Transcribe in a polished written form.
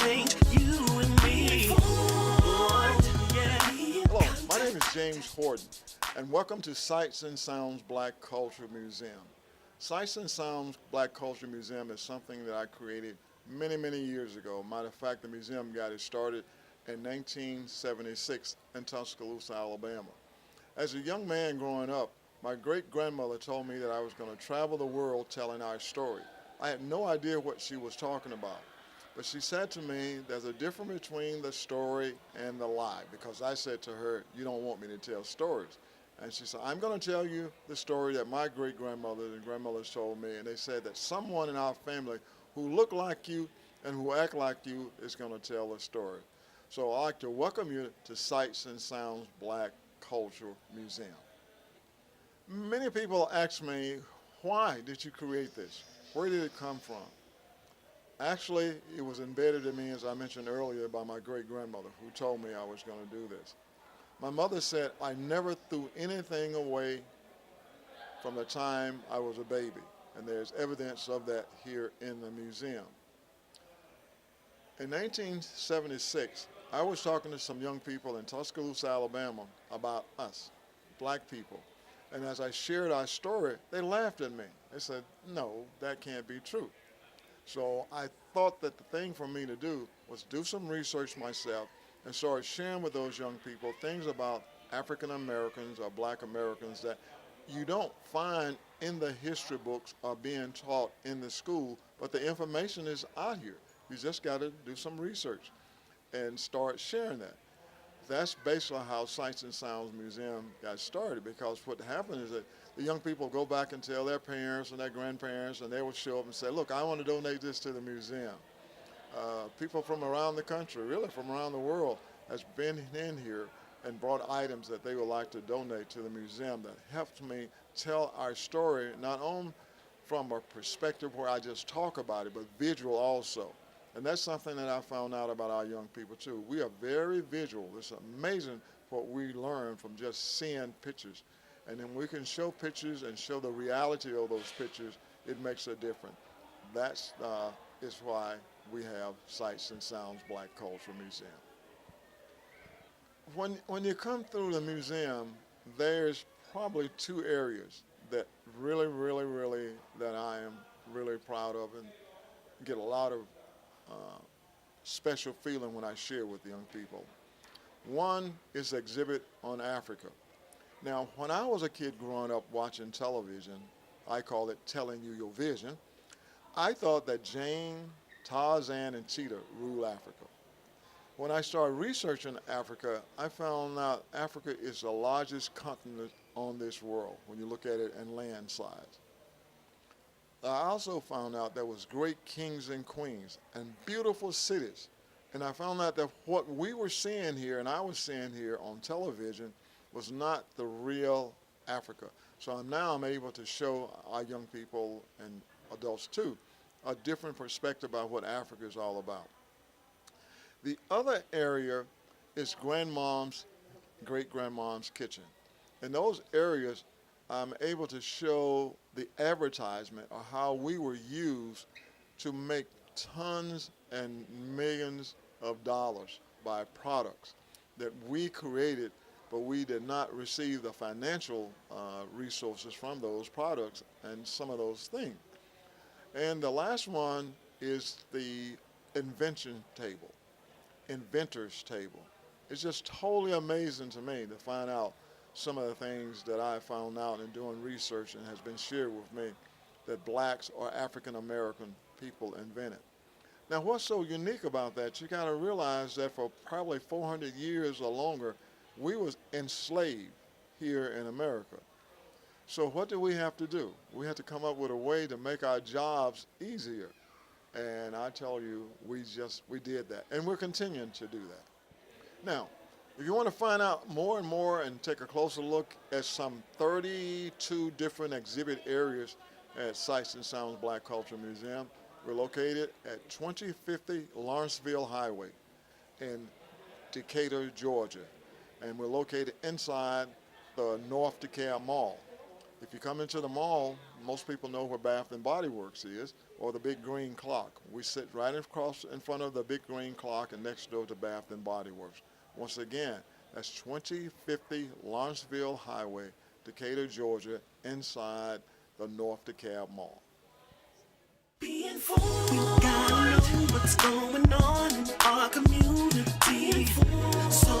change you and me. Hello, my name is James Horton, and welcome to Sights and Sounds Black Culture Museum. Sights and Sounds Black Culture Museum is something that I created many, many years ago. Matter of fact, the museum got it started in 1976 in Tuscaloosa, Alabama. As a young man growing up, my great-grandmother told me that I was going to travel the world telling our story. I had no idea what she was talking about. But she said to me, there's a difference between the story and the lie, because I said to her, you don't want me to tell stories. And she said, I'm going to tell you the story that my great-grandmother and grandmothers told me, and they said that someone in our family who look like you and who act like you is going to tell a story. So I'd like to welcome you to Sights and Sounds Black Culture Museum. Many people ask me, why did you create this? Where did it come from? Actually, it was embedded in me, as I mentioned earlier, by my great-grandmother, who told me I was going to do this. My mother said I never threw anything away from the time I was a baby, and there's evidence of that here in the museum. In 1976, I was talking to some young people in Tuscaloosa, Alabama, about us, black people. And as I shared our story, they laughed at me. They said, no, that can't be true. So I thought that the thing for me to do was do some research myself and start sharing with those young people things about African Americans or black Americans that you don't find in the history books or being taught in the school, but the information is out here. You just got to do some research and start sharing that. That's basically how Sights and Sounds Museum got started, because what happened is that the young people go back and tell their parents and their grandparents, and they will show up and say, look, I want to donate this to the museum. People from around the country, really from around the world, has been in here and brought items that they would like to donate to the museum that helps me tell our story, not only from a perspective where I just talk about it, but visual also. And that's something that I found out about our young people too. We are very visual. It's amazing what we learn from just seeing pictures. And then we can show pictures and show the reality of those pictures. It makes a difference. That's is why we have Sights and Sounds Black Culture Museum. When you come through the museum, there's probably two areas that really, that I am really proud of and get a lot of special feeling when I share with young people. One is the exhibit on Africa. Now, when I was a kid growing up watching television, I call it telling you your vision, I thought that Jane, Tarzan, and Cheetah rule Africa. When I started researching Africa, I found out Africa is the largest continent on this world when you look at it in land size. I also found out there was great kings and queens and beautiful cities. And I found out that what we were seeing here and I was seeing here on television was not the real Africa. So I'm able to show our young people and adults too a different perspective about what Africa is all about. The other area is grandmom's, great-grandmom's kitchen. In those areas, I'm able to show the advertisement of how we were used to make tons and millions of dollars by products that we created, but we did not receive the financial resources from those products and some of those things. And the last one is the invention table, inventor's table. It's just totally amazing to me to find out some of the things that I found out in doing research and has been shared with me that blacks or African American people invented. Now, what's so unique about that, you got to realize that for probably 400 years or longer, we was enslaved here in America. So what do we have to do? We have to come up with a way to make our jobs easier. And I tell you, we did that. And we're continuing to do that. Now, if you want to find out more and more and take a closer look at some 32 different exhibit areas at Sights and Sounds Black Culture Museum, we're located at 2050 Lawrenceville Highway in Decatur, Georgia. And we're located inside the North Decatur Mall. If you come into the mall, most people know where Bath and Body Works is. or the big green clock. We sit right across in front of the big green clock and next door to Bath and Body Works. Once again, that's 2050 Lawrenceville Highway, Decatur, Georgia, inside the North DeKalb Mall. Be informed. You gotta know what's going on in our community. So